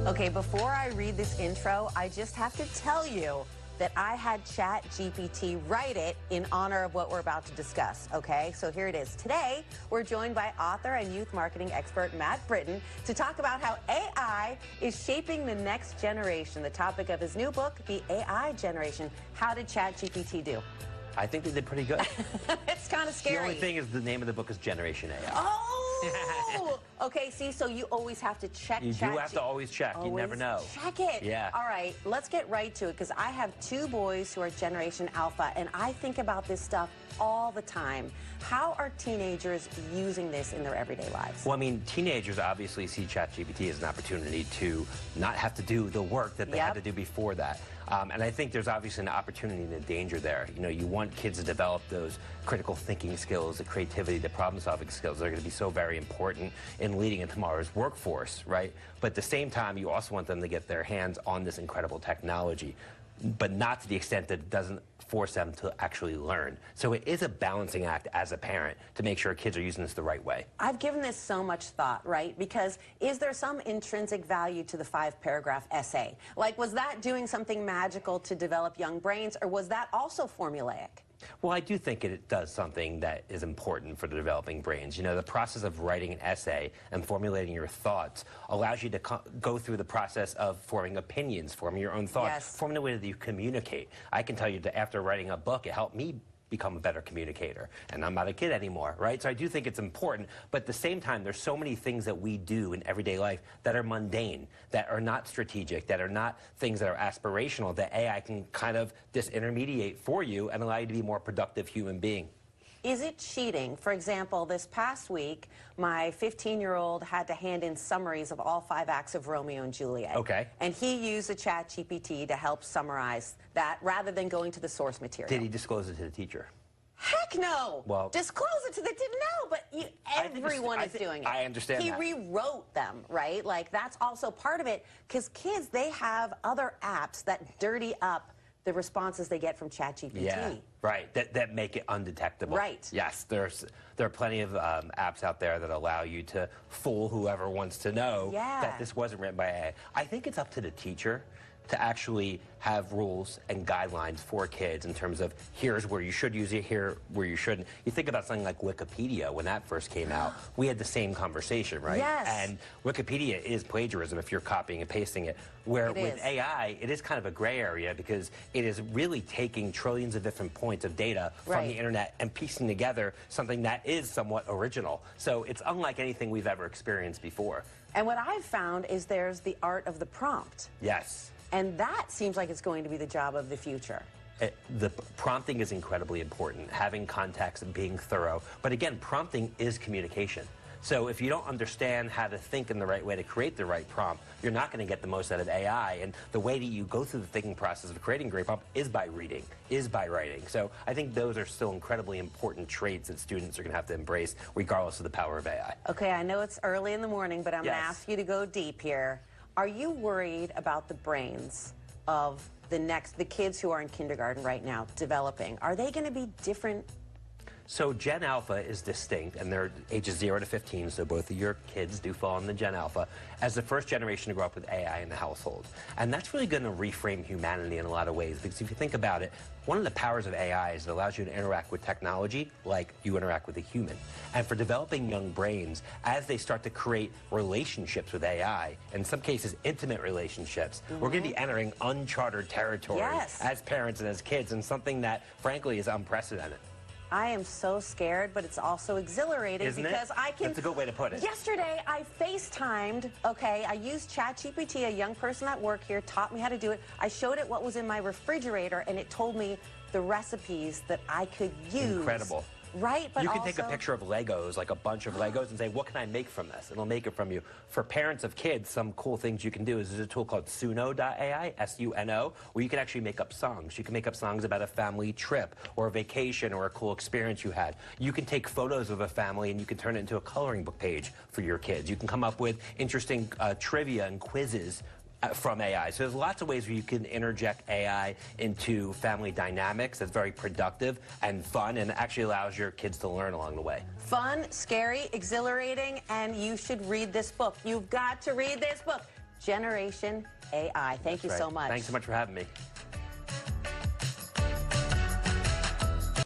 Okay, before I read this intro, I just have to tell you that I had ChatGPT write it in honor of what we're about to discuss, okay? So here it is. Today, we're joined by author and youth marketing expert Matt Britton to talk about how AI is shaping the next generation. The topic of his new book, The AI Generation. How did ChatGPT do? I think they did pretty good. It's kind of scary. The only thing is the name of the book is Generation AI. Oh! Okay, see, so you always have to check. You do have to always check. You never know. Check it. Yeah. All right, let's get right to it, because I have two boys who are Generation Alpha, and I think about this stuff all the time. How are teenagers using this in their everyday lives? Well, I mean, teenagers obviously see ChatGPT as an opportunity to not have to do the work that they had to do before that. And I think there's obviously an opportunity and a danger there. You know, you want kids to develop those critical thinking skills, the creativity, the problem-solving skills that are going to be so very important in leading in tomorrow's workforce, right? But at the same time, you also want them to get their hands on this incredible technology, but not to the extent that it doesn't force them to actually learn. So it is a balancing act as a parent to make sure kids are using this the right way. I've given this so much thought, right? Because is there some intrinsic value to the 5-paragraph essay? Like, was that doing something magical to develop young brains, or was that also formulaic? Well, I do think it does something that is important for the developing brains. You know, the process of writing an essay and formulating your thoughts allows you to go through the process of forming opinions, forming your own thoughts, forming the way that you communicate. I can tell you that after writing a book, it helped me become a better communicator, and I'm not a kid anymore, right? So I do think it's important, but at the same time, there's so many things that we do in everyday life that are mundane, that are not strategic, that are not things that are aspirational, that AI can kind of disintermediate for you and allow you to be a more productive human being. Is it cheating? For example, this past week, my 15-year-old had to hand in summaries of all 5 acts of Romeo and Juliet. Okay. And he used the ChatGPT to help summarize that rather than going to the source material. Did he disclose it to the teacher? Heck no! Well, disclose it to the no, but everyone is doing it. I understand he that. rewrote them, right? Like, that's also part of it, because kids, they have other apps that dirty up the responses they get from ChatGPT. Yeah, right, that make it undetectable. Right. Yes, there are plenty of apps out there that allow you to fool whoever wants to know that this wasn't written by AI. I think it's up to the teacher to actually have rules and guidelines for kids in terms of here's where you should use it, here where you shouldn't. You think about something like Wikipedia. When that first came out, we had the same conversation, right? Yes. And Wikipedia is plagiarism if you're copying and pasting it. Where with AI, it is kind of a gray area because it is really taking trillions of different points of data from the internet and piecing together something that is somewhat original. So it's unlike anything we've ever experienced before. And what I've found is there's the art of the prompt. Yes. And that seems like it's going to be the job of the future. The prompting is incredibly important, having context and being thorough. But again, prompting is communication. So if you don't understand how to think in the right way to create the right prompt, you're not going to get the most out of AI. And the way that you go through the thinking process of creating a great prompt is by reading, is by writing. So I think those are still incredibly important traits that students are going to have to embrace, regardless of the power of AI. Okay, I know it's early in the morning, but I'm going to ask you to go deep here. Are you worried about the brains of the kids who are in kindergarten right now developing? Are they going to be different? So Gen Alpha is distinct, and they're ages 0 to 15, so both of your kids do fall in the Gen Alpha, as the first generation to grow up with AI in the household. And that's really going to reframe humanity in a lot of ways, because if you think about it, one of the powers of AI is it allows you to interact with technology like you interact with a human. And for developing young brains, as they start to create relationships with AI, in some cases intimate relationships, we're going to be entering uncharted territory as parents and as kids, and something that, frankly, is unprecedented. I am so scared, but it's also exhilarating. Isn't because it? I can. That's a good way to put it. Yesterday, I FaceTimed, okay, I used ChatGPT, a young person at work here, taught me how to do it. I showed it what was in my refrigerator, and it told me the recipes that I could use. Incredible. Right, but you can take a picture of Legos, like a bunch of Legos, and say, what can I make from this? It'll make it from you. For parents of kids, some cool things you can do is there's a tool called Suno.ai, S-U-N-O, where you can actually make up songs. You can make up songs about a family trip or a vacation or a cool experience you had. You can take photos of a family and you can turn it into a coloring book page for your kids. You can come up with interesting trivia and quizzes from AI. So there's lots of ways where you can interject AI into family dynamics that's very productive and fun and actually allows your kids to learn along the way. Fun, scary, exhilarating, and you should read this book. You've got to read this book. Generation AI. Thank you so much. Thanks so much for having me.